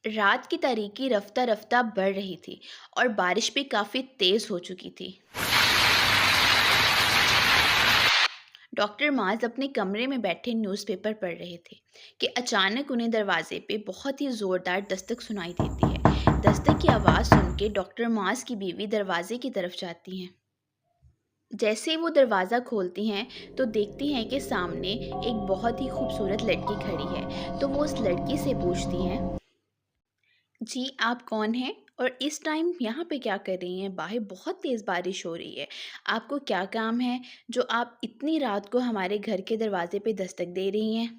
रात की तारीकी रफ्ता रफ्ता बढ़ रही थी और बारिश भी काफ़ी तेज़ हो चुकी थी। डॉक्टर माज अपने कमरे में बैठे न्यूज़पेपर पढ़ रहे थे कि अचानक उन्हें दरवाजे पे बहुत ही ज़ोरदार दस्तक सुनाई देती है। दस्तक की आवाज़ सुन के डॉक्टर माज की बीवी दरवाजे की तरफ जाती हैं। जैसे ही वो दरवाज़ा खोलती हैं तो देखती हैं कि सामने एक बहुत ही खूबसूरत लड़की खड़ी है। तो वो उस लड़की से पूछती हैं, जी आप कौन हैं और इस टाइम यहाँ पे क्या कर रही हैं? बाहर बहुत तेज़ बारिश हो रही है। आपको क्या काम है जो आप इतनी रात को हमारे घर के दरवाज़े पे दस्तक दे रही हैं?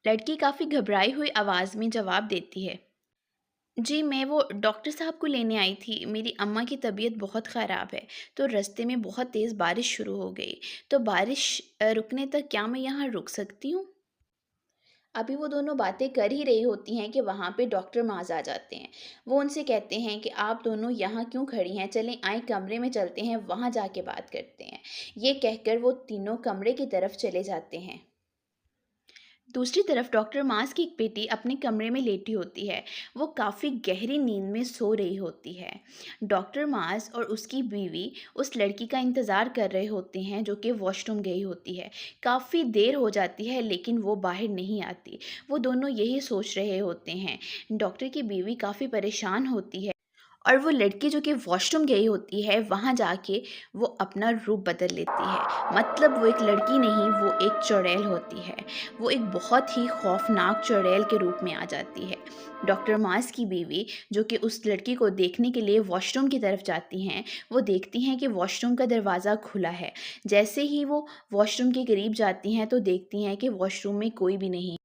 लड़की काफ़ी घबराई हुई आवाज़ में जवाब देती है, जी मैं वो डॉक्टर साहब को लेने आई थी। मेरी अम्मा की तबीयत बहुत ख़राब है, तो रास्ते में बहुत तेज़ बारिश शुरू हो गई। तो बारिश रुकने तक क्या मैं यहाँ रुक सकती हूँ? अभी वो दोनों बातें कर ही रही होती हैं कि वहाँ पे डॉक्टर माज़ आ जाते हैं। वो उनसे कहते हैं कि आप दोनों यहाँ क्यों खड़ी हैं? चलें आएँ कमरे में चलते हैं, वहाँ जाके बात करते हैं। ये कहकर वो तीनों कमरे की तरफ चले जाते हैं। दूसरी तरफ डॉक्टर मास की एक बेटी अपने कमरे में लेटी होती है। वो काफ़ी गहरी नींद में सो रही होती है। डॉक्टर मास और उसकी बीवी उस लड़की का इंतज़ार कर रहे होते हैं जो कि वॉशरूम गई होती है। काफ़ी देर हो जाती है लेकिन वो बाहर नहीं आती। वो दोनों यही सोच रहे होते हैं। डॉक्टर की बीवी काफ़ी परेशान होती है और वो लड़की जो कि वॉशरूम गई होती है, वहाँ जाके वो अपना रूप बदल लेती है। मतलब वो एक लड़की नहीं, वो एक चुड़ैल होती है। वो एक बहुत ही खौफ़नाक चुड़ैल के रूप में आ जाती है। डॉक्टर मास की बीवी, जो कि उस लड़की को देखने के लिए वॉशरूम की तरफ जाती हैं, वो देखती हैं कि वॉशरूम का दरवाज़ा खुला है। जैसे ही वो वॉशरूम के करीब जाती हैं, तो देखती हैं कि वॉशरूम में कोई भी नहीं,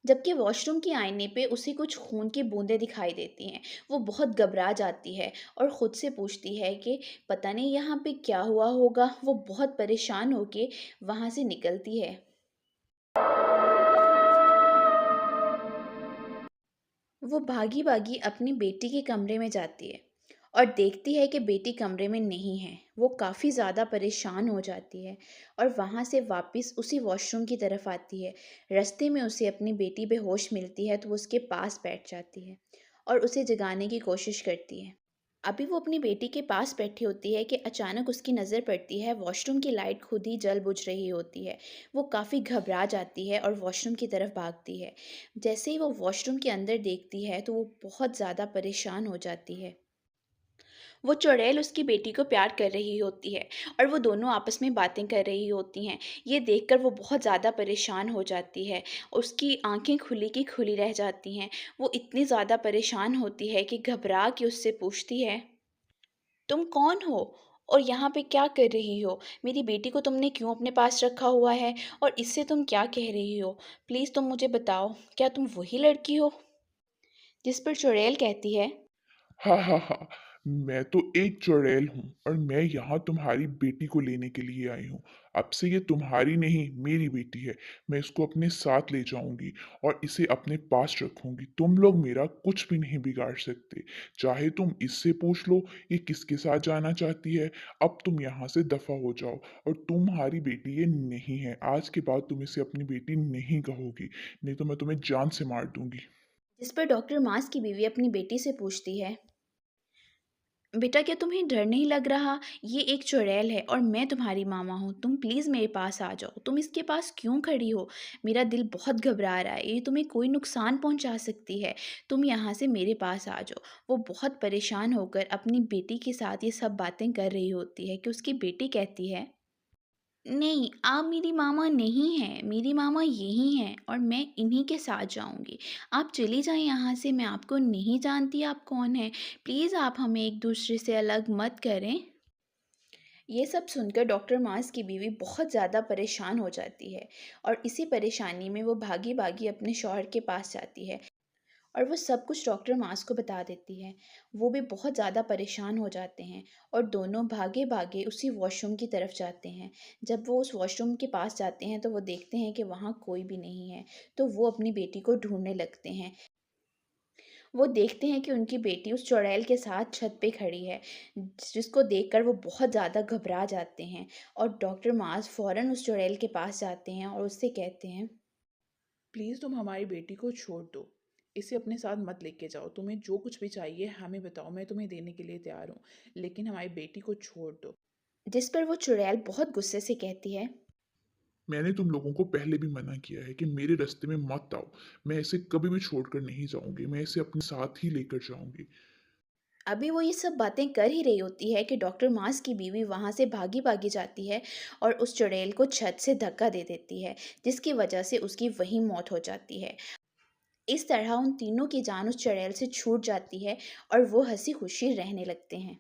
जबकि वॉशरूम के आईने पे उसे कुछ खून की बूंदें दिखाई देती हैं। वो बहुत घबरा जाती है और ख़ुद से पूछती है कि पता नहीं यहाँ पे क्या हुआ होगा। वो बहुत परेशान होके वहाँ से निकलती है। वो भागी-भागी अपनी बेटी के कमरे में जाती है और देखती है कि बेटी कमरे में नहीं है। वो काफ़ी ज़्यादा परेशान हो जाती है और वहाँ से वापस उसी वॉशरूम की तरफ आती है। रास्ते में उसे अपनी बेटी बेहोश मिलती है तो वो उसके पास बैठ जाती है और उसे जगाने की कोशिश करती है। अभी वो अपनी बेटी के पास बैठी होती है कि अचानक उसकी नज़र पड़ती है वॉशरूम की लाइट खुद ही जल बुझ रही होती है। वो काफ़ी घबरा जाती है और वॉशरूम की तरफ भागती है। जैसे ही वो वॉशरूम के अंदर देखती है तो वो बहुत ज़्यादा परेशान हो जाती है। वो चुड़ैल उसकी बेटी को प्यार कर रही होती है और वो दोनों आपस में बातें कर रही होती हैं। ये देखकर वो बहुत ज़्यादा परेशान हो जाती है। उसकी आँखें खुली की खुली रह जाती हैं। वो इतनी ज़्यादा परेशान होती है कि घबरा के उससे पूछती है, तुम कौन हो और यहाँ पे क्या कर रही हो? मेरी बेटी को तुमने क्यों अपने पास रखा हुआ है और इससे तुम क्या कह रही हो? प्लीज़ तुम मुझे बताओ, क्या तुम वही लड़की हो? जिस पर चुड़ैल कहती है, हाँ, हाँ, हाँ। मैं तो एक चुड़ैल हूँ और मैं यहाँ तुम्हारी बेटी को लेने के लिए आई हूँ। अब से ये तुम्हारी नहीं, मेरी बेटी है। मैं इसको अपने साथ ले जाऊँगी और इसे अपने पास रखूँगी। तुम लोग मेरा कुछ भी नहीं बिगाड़ सकते। चाहे तुम इससे पूछ लो, ये किसके साथ जाना चाहती है। अब तुम यहाँ से दफ़ा हो जाओ और तुम्हारी बेटी ये नहीं है। आज के बाद तुम इसे अपनी बेटी नहीं कहोगी, नहीं तो मैं तुम्हें जान से मार दूँगी। जिस पर डॉक्टर मास की बीवी अपनी बेटी से पूछती है, बेटा क्या तुम्हें डर नहीं लग रहा? ये एक चुड़ैल है और मैं तुम्हारी मामा हूँ। तुम प्लीज़ मेरे पास आ जाओ। तुम इसके पास क्यों खड़ी हो? मेरा दिल बहुत घबरा रहा है। ये तुम्हें कोई नुकसान पहुँचा सकती है। तुम यहाँ से मेरे पास आ जाओ। वो बहुत परेशान होकर अपनी बेटी के साथ ये सब बातें कर रही होती है कि उसकी बेटी कहती है, नहीं, आप मेरी मामा नहीं हैं, मेरी मामा यही हैं और मैं इन्हीं के साथ जाऊँगी। आप चली जाएँ यहाँ से, मैं आपको नहीं जानती आप कौन हैं। प्लीज़ आप हमें एक-दूसरे से अलग मत करें। ये सब सुनकर डॉक्टर मास की बीवी बहुत ज़्यादा परेशान हो जाती है और इसी परेशानी में वो भागी-भागी अपने शौहर के पास जाती है और वो सब कुछ डॉक्टर मास को बता देती है। वो भी बहुत ज़्यादा परेशान हो जाते हैं और दोनों भागे-भागे उसी वॉशरूम की तरफ जाते हैं। जब वो उस वॉशरूम के पास जाते हैं तो वो देखते हैं कि वहाँ कोई भी नहीं है, तो वो अपनी बेटी को ढूँढने लगते हैं। वो देखते हैं कि उनकी बेटी उस चुड़ैल के साथ छत पे खड़ी है, जिसको देखकर वो बहुत ज़्यादा घबरा जाते हैं और डॉक्टर मास फ़ौरन उस चुड़ैल के पास जाते हैं और उससे कहते हैं, प्लीज़ तुम हमारी बेटी को छोड़ दो। इसे अपने साथ मत लेके जाओ। तुम्हें जो कुछ भी चाहिए हमें बताओ, मैं तुम्हें देने के लिए तैयार हूँ। लेकिन हमारी बेटी को छोड़ दो। जिस पर वो चुड़ैल बहुत गुस्से से कहती है, मैंने तुम लोगों को पहले भी मना किया है कि मेरे रास्ते में मत आओ। मैं इसे कभी भी छोड़कर नहीं जाऊँगी। मैं इसे अपने साथ ही लेकर जाऊँगी। अभी वो ये सब बातें कर ही रही होती है कि डॉक्टर मार्स की बीवी वहाँ से भागी-भागी जाती है और उस चुड़ैल को छत से धक्का दे देती है, जिसकी वजह से उसकी वहीं मौत हो जाती है। इस तरह उन तीनों की जान उस चुड़ैल से छूट जाती है और वो हँसी-खुशी रहने लगते हैं।